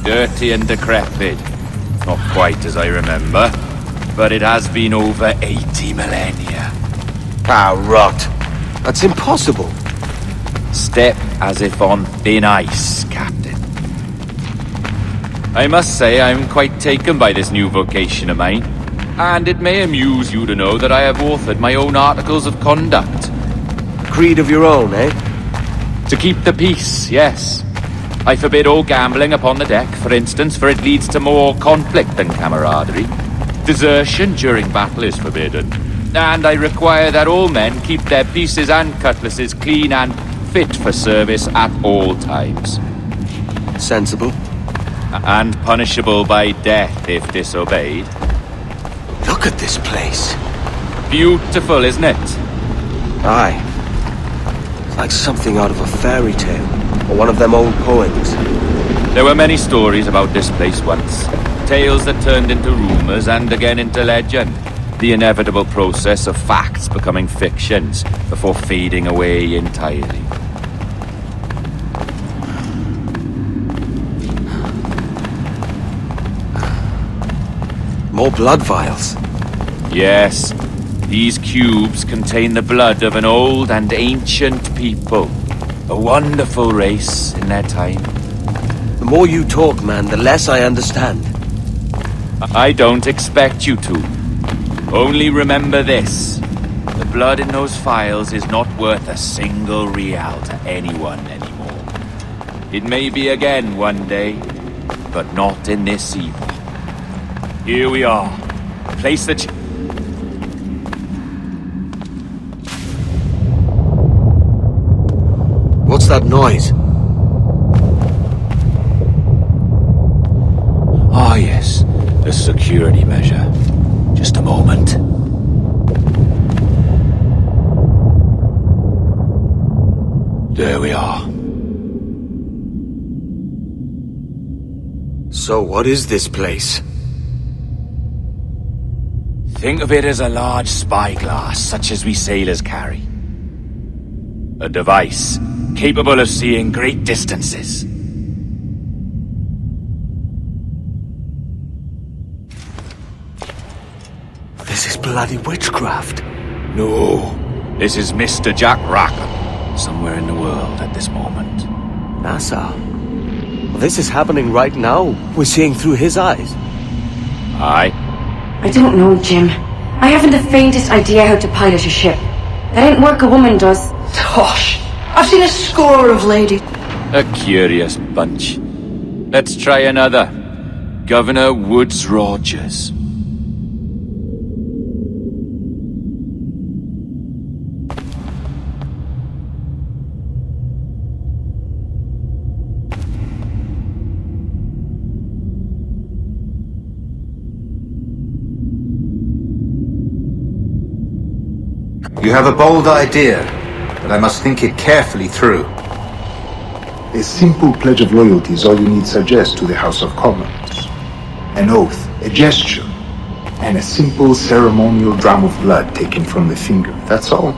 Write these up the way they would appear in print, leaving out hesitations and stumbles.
Dirty and decrepit. Not quite as I remember, but it has been over 80 millennia. Ah, rot. That's impossible. Step as if on thin ice, Captain. I must say I'm quite taken by this new vocation of mine, and it may amuse you to know that I have authored my own articles of conduct. Creed of your own, eh? To keep the peace, yes. I forbid all gambling upon the deck, for instance, for it leads to more conflict than camaraderie. Desertion during battle is forbidden. And I require that all men keep their pieces and cutlasses clean and fit for service at all times. Sensible. And punishable by death if disobeyed. Look at this place. Beautiful, isn't it? Aye. It's like something out of a fairy tale. Or one of them old poems. There were many stories about this place once. Tales that turned into rumors and again into legend. The inevitable process of facts becoming fictions before fading away entirely. More blood vials. Yes, these cubes contain the blood of an old and ancient people. A wonderful race in their time. The more you talk, man, the less I understand. I don't expect you to. Only remember this. The blood in those files is not worth a single real to anyone anymore. It may be again one day, but not in this epoch. Here we are. Place the What's that noise? Ah, yes. A security measure. Just a moment. There we are. So what is this place? Think of it as a large spyglass, such as we sailors carry. A device capable of seeing great distances. This is bloody witchcraft. No, this is Mr. Jack Rackham, somewhere in the world at this moment. NASA. Well, this is happening right now. We're seeing through his eyes. Aye. I don't know, Jim. I haven't the faintest idea how to pilot a ship. That ain't work a woman does. Tosh! I've seen a score of ladies. A curious bunch. Let's try another. Governor Woods Rogers. You have a bold idea, but I must think it carefully through. A simple pledge of loyalty is all you need suggest to the House of Commons. An oath, a gesture, and a simple ceremonial dram of blood taken from the finger. That's all.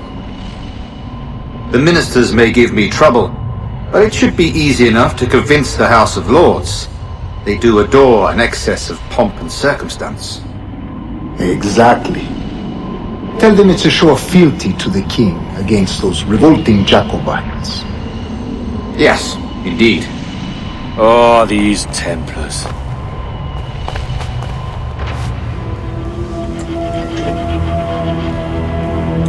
The ministers may give me trouble, but it should be easy enough to convince the House of Lords. They do adore an excess of pomp and circumstance. Exactly. Tell them it's a show of fealty to the king against those revolting Jacobites. Yes, indeed. Oh, these Templars.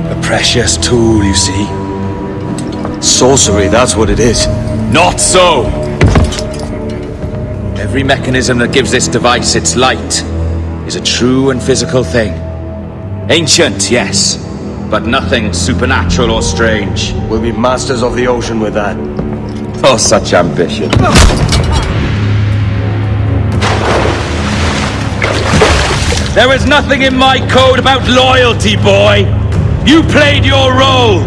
A precious tool, you see. Sorcery, that's what it is. Not so! Every mechanism that gives this device its light is a true and physical thing. Ancient, yes, but nothing supernatural or strange. We'll be masters of the ocean with that. Oh, such ambition. There is nothing in my code about loyalty, boy. You played your role,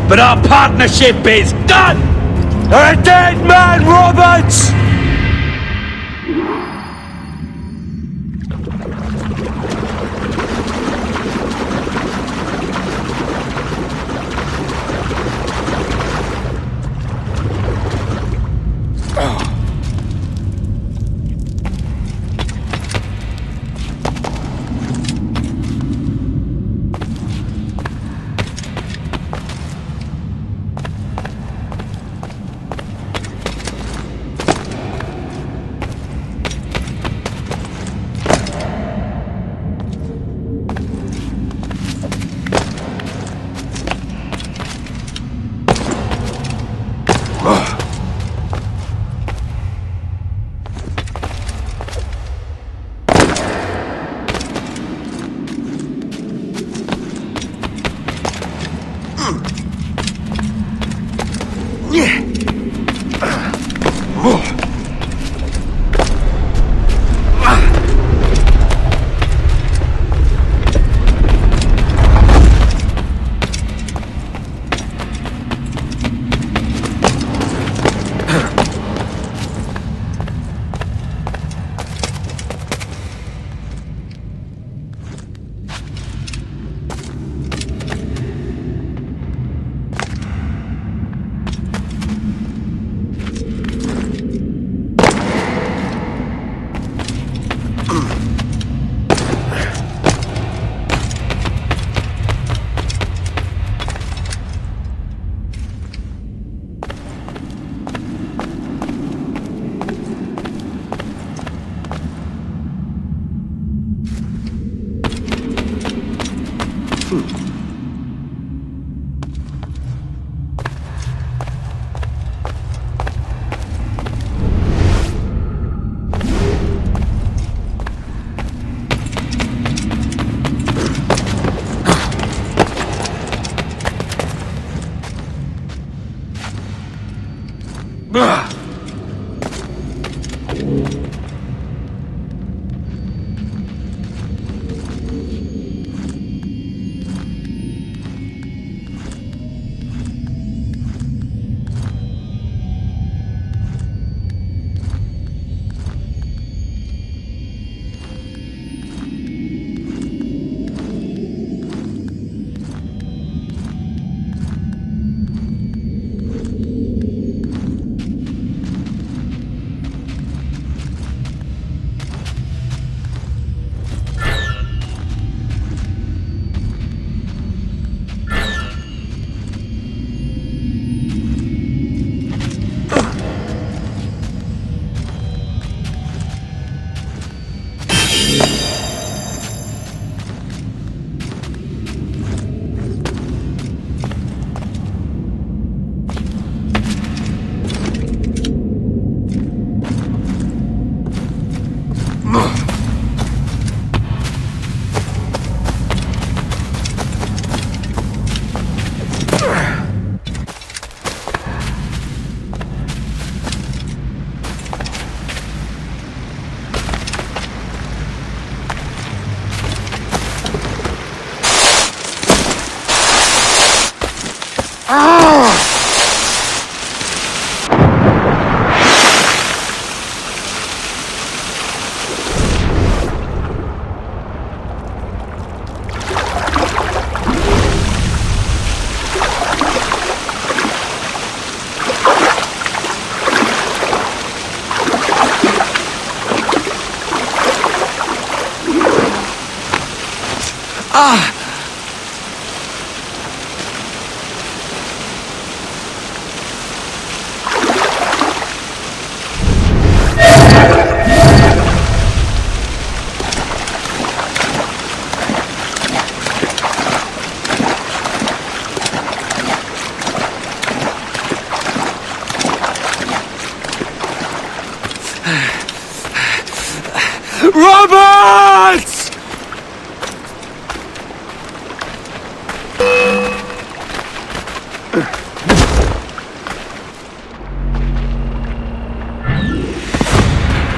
but our partnership is done! A dead man, Roberts! Roberts!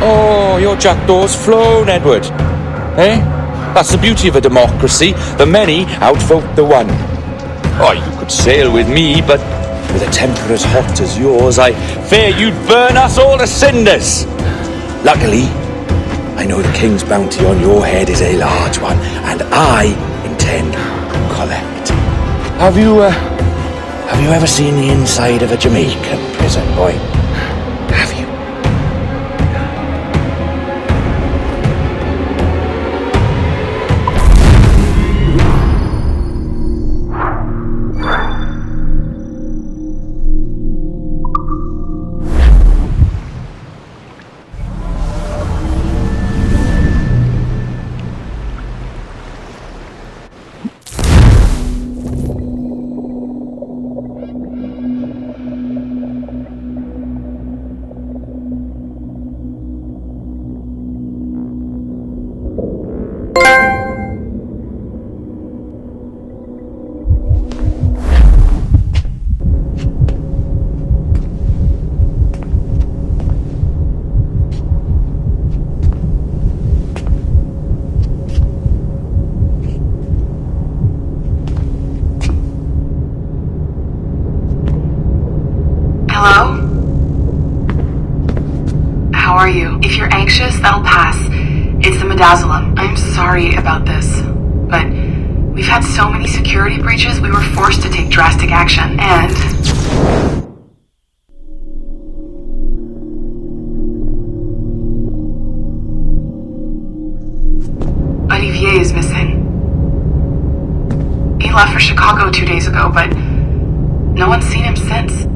Oh, your jackdaw's flown, Edward. Eh? That's the beauty of a democracy. The many outvote the one. Oh, you could sail with me, but with a temper as hot as yours, I fear you'd burn us all to cinders. Luckily, I know the king's bounty on your head is a large one, and I intend to collect. Have you ever seen the inside of a Jamaican prison, boy? Have you? how are you? If you're anxious, that'll pass. It's the midazolam. I'm sorry about this, but we've had so many security breaches, we were forced to take drastic action, and... Olivier is missing. He left for Chicago 2 days ago, but no one's seen him since.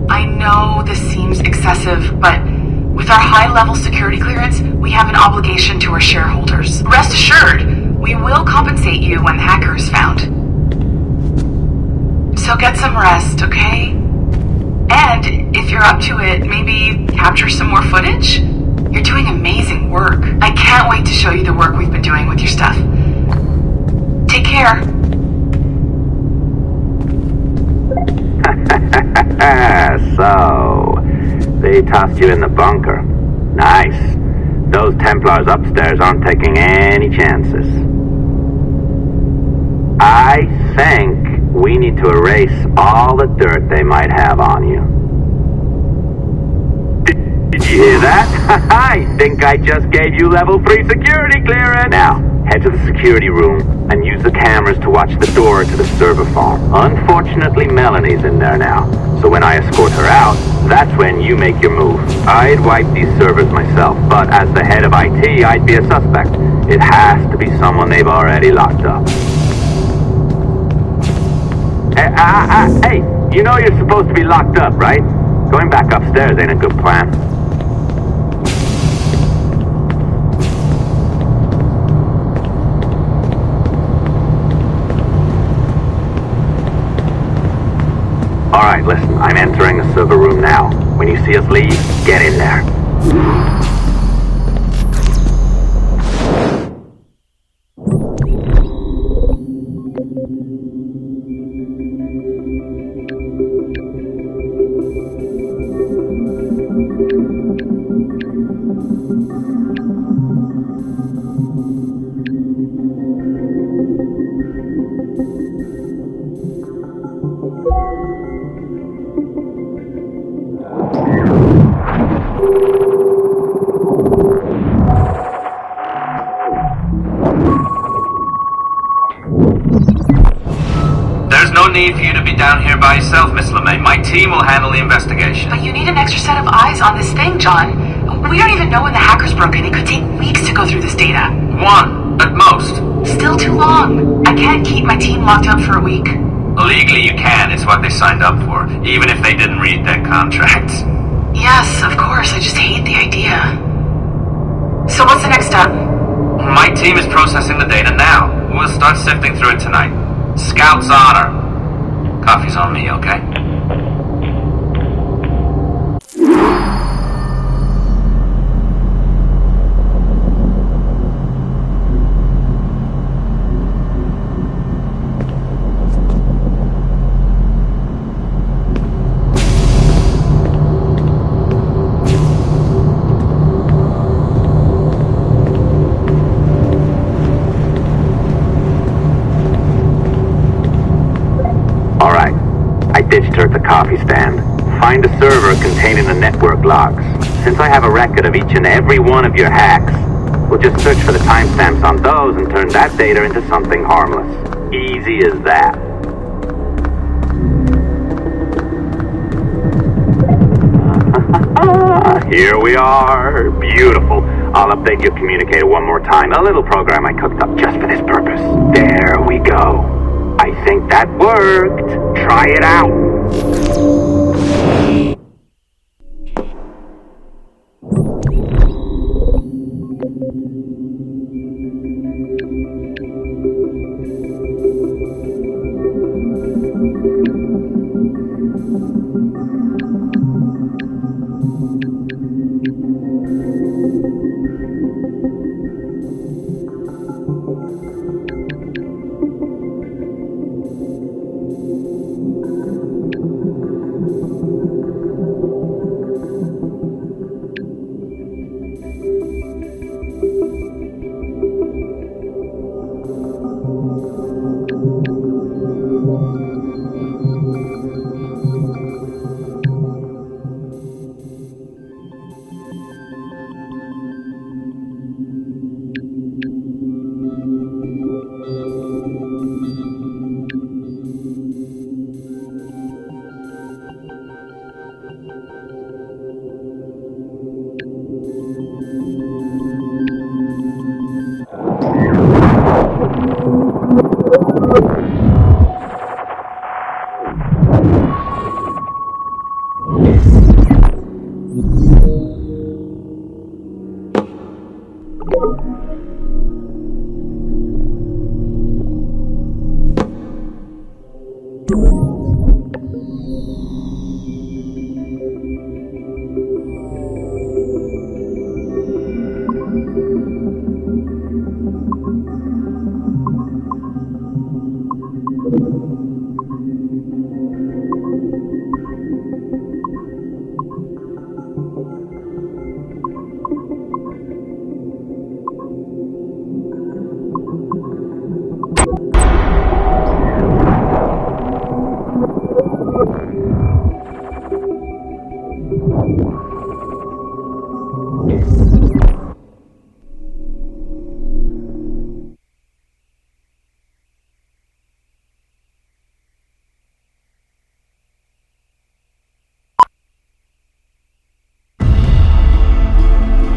I know this seems excessive, but with our high-level security clearance, we have an obligation to our shareholders. Rest assured, we will compensate you when the hacker is found. So get some rest, okay? And if you're up to it, maybe capture some more footage? You're doing amazing work. I can't wait to show you the work we've been doing with your stuff. Take care. So, they tossed you in the bunker. Nice. Those Templars upstairs aren't taking any chances. I think we need to erase all the dirt they might have on you. Did you hear that? I think I just gave you level 3 security clearance. Now, head to the security room and use the cameras to watch the door to the server farm. Unfortunately, Melanie's in there now, so when I escort her out, that's when you make your move. I'd wipe these servers myself, but as the head of IT, I'd be a suspect. It has to be someone they've already locked up. Hey, you know you're supposed to be locked up, right? Going back upstairs ain't a good plan. Alright, listen, I'm entering the server room now. When you see us leave, get in there. Need for you to be down here by yourself, Miss LeMay. My team will handle the investigation. But you need an extra set of eyes on this thing, John. We don't even know when the hackers broke in. It could take weeks to go through this data. 1, at most. Still too long. I can't keep my team locked up for a week. Legally you can. It's what they signed up for, even if they didn't read their contracts. Yes, of course. I just hate the idea. So what's the next step? My team is processing the data now. We'll start sifting through it tonight. Scout's honor. Coffee's on me, okay? Ditched her at the coffee stand. Find a server containing the network logs. Since I have a record of each and every one of your hacks, we'll just search for the timestamps on those and turn that data into something harmless. Easy as that. Here we are. Beautiful. I'll update your communicator one more time. A little program I cooked up just for this purpose. There we go. I think that worked. Try it out.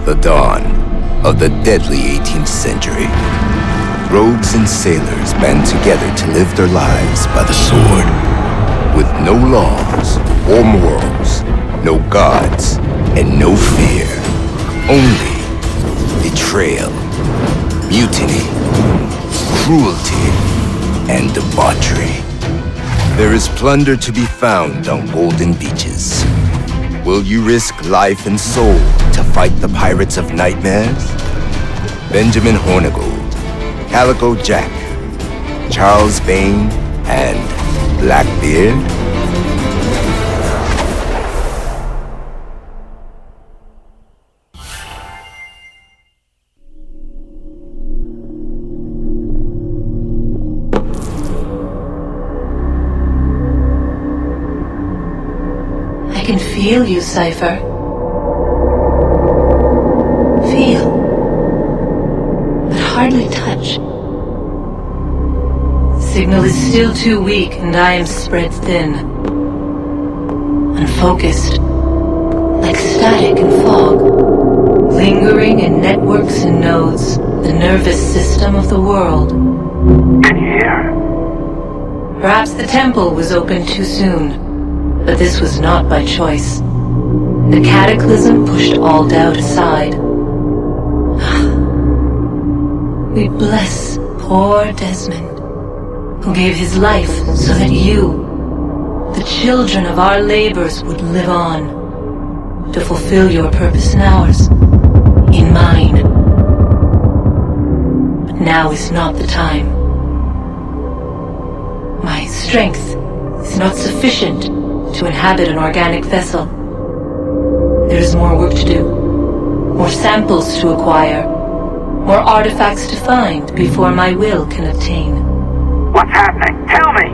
The dawn of the deadly 18th century. Rogues and sailors band together to live their lives by the sword. With no laws or morals, no gods, and no fear. Only betrayal, mutiny, cruelty, and debauchery. There is plunder to be found on golden beaches. Will you risk life and soul to fight the pirates of nightmares? Benjamin Hornigold, Calico Jack, Charles Vane, and Blackbeard? I can feel you, Cypher. Feel. But hardly touch. Signal is still too weak, and I am spread thin. Unfocused. Like static and fog. Lingering in networks and nodes. The nervous system of the world. Can you hear? Perhaps the temple was opened too soon. But this was not by choice. The cataclysm pushed all doubt aside. We bless poor Desmond, who gave his life so that you, the children of our labors, would live on, to fulfill your purpose in ours, in mine. But now is not the time. My strength is not sufficient to inhabit an organic vessel. There is more work to do, more samples to acquire, more artifacts to find before my will can obtain. What's happening? Tell me!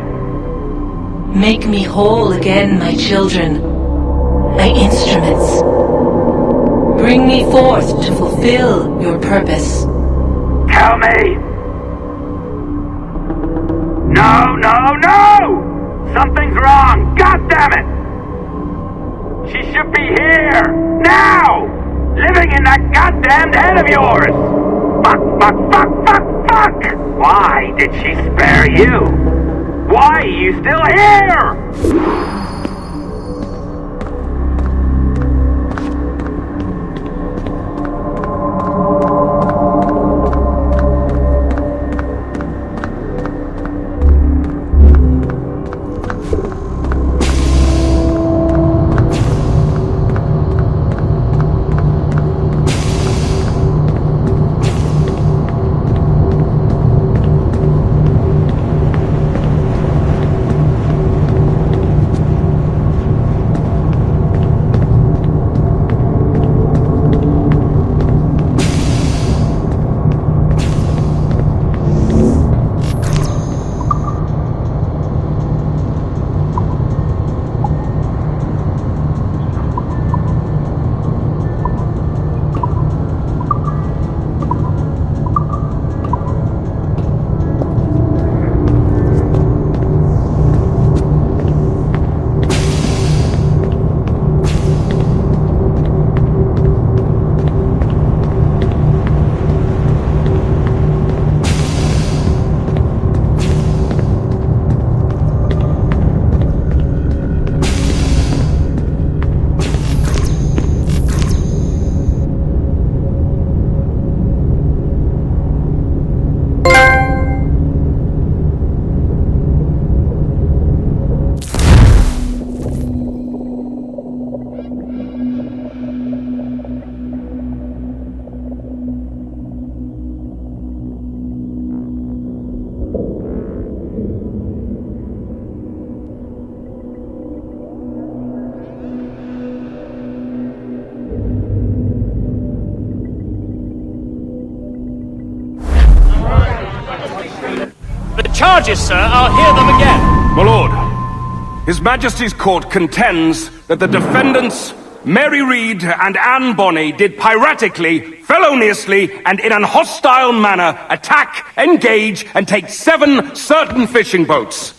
Make me whole again, my children, my instruments. Bring me forth to fulfill your purpose. Tell me! No, no, no! Something's wrong! God damn it! She should be here! Now! Living in that goddamned head of yours! Fuck, fuck, fuck, fuck, fuck! Why did she spare you? Why are you still here? Charges, sir. I'll hear them again. My lord, His Majesty's court contends that the defendants, Mary Reed and Anne Bonny, did piratically, feloniously, and in an hostile manner attack, engage, and take 7 certain fishing boats.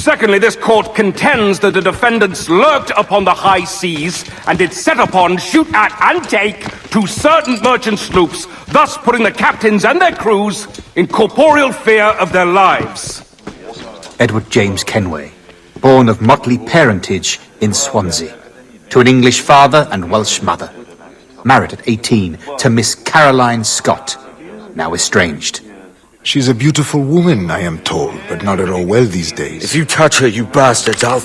Secondly, this court contends that the defendants lurked upon the high seas and did set upon, shoot at, and take to certain merchant sloops, thus putting the captains and their crews in corporeal fear of their lives. Edward James Kenway, born of motley parentage in Swansea, to an English father and Welsh mother. Married at 18 to Miss Caroline Scott, now estranged. She's a beautiful woman, I am told, but not at all well these days. If you touch her, you bastards, I'll...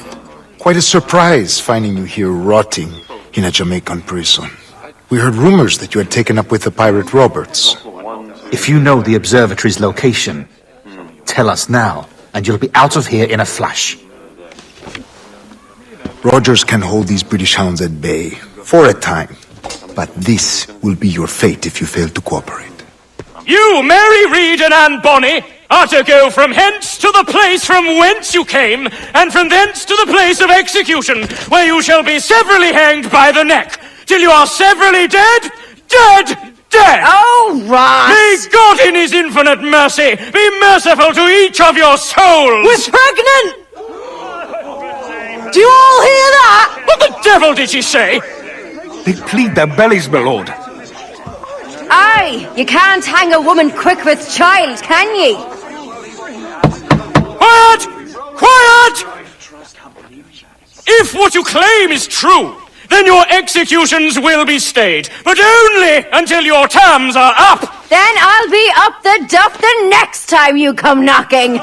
Quite a surprise finding you here rotting in a Jamaican prison. We heard rumors that you had taken up with the pirate Roberts. If you know the observatory's location, tell us now, and you'll be out of here in a flash. Rogers can hold these British hounds at bay, for a time. But this will be your fate if you fail to cooperate. You, Mary Reed and Anne Bonny, are to go from hence to the place from whence you came, and from thence to the place of execution, where you shall be severally hanged by the neck, till you are severally dead, dead! Oh, Ross! May God in his infinite mercy be merciful to each of your souls! We're pregnant! Do you all hear that? What the devil did she say? They plead their bellies, my lord. Aye, you can't hang a woman quick with child, can ye? Quiet! Quiet! If what you claim is true, then your executions will be stayed, but only until your terms are up! Then I'll be up the duff the next time you come knocking!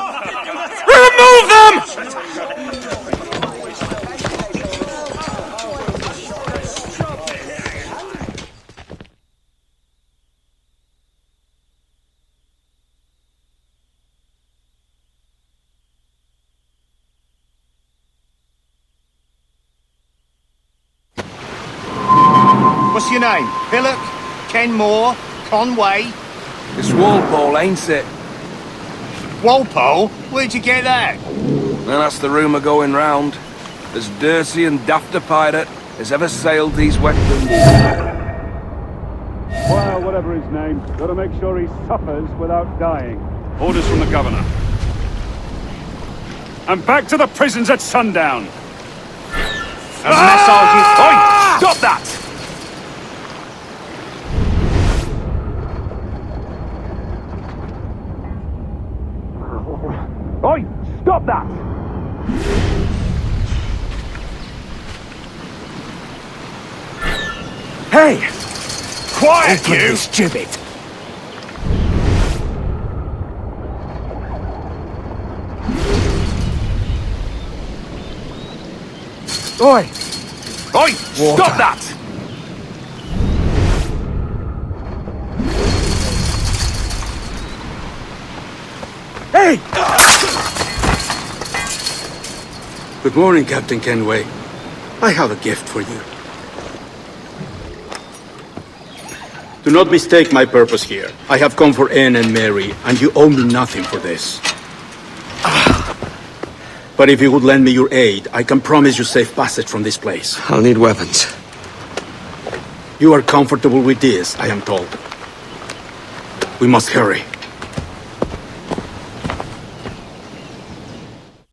Remove them! What's your name? Pillock? Kenmore? Conway? It's Walpole, ain't it? Walpole? Where'd you get that? Well, that's the rumour going round. As dirty and daft a pirate as ever sailed these wet winds. Well, whatever his name, gotta make sure he suffers without dying. Orders from the governor. And back to the prisons at sundown. Oi! Stop that! Oi! Stop that! Hey! Quiet, Open you! this gibbet! Oi! Oi! Stop that! Hey! Good morning, Captain Kenway. I have a gift for you. Do not mistake my purpose here. I have come for Anne and Mary, and you owe me nothing for this. But if you would lend me your aid, I can promise you safe passage from this place. I'll need weapons. You are comfortable with this, I am told. We must hurry.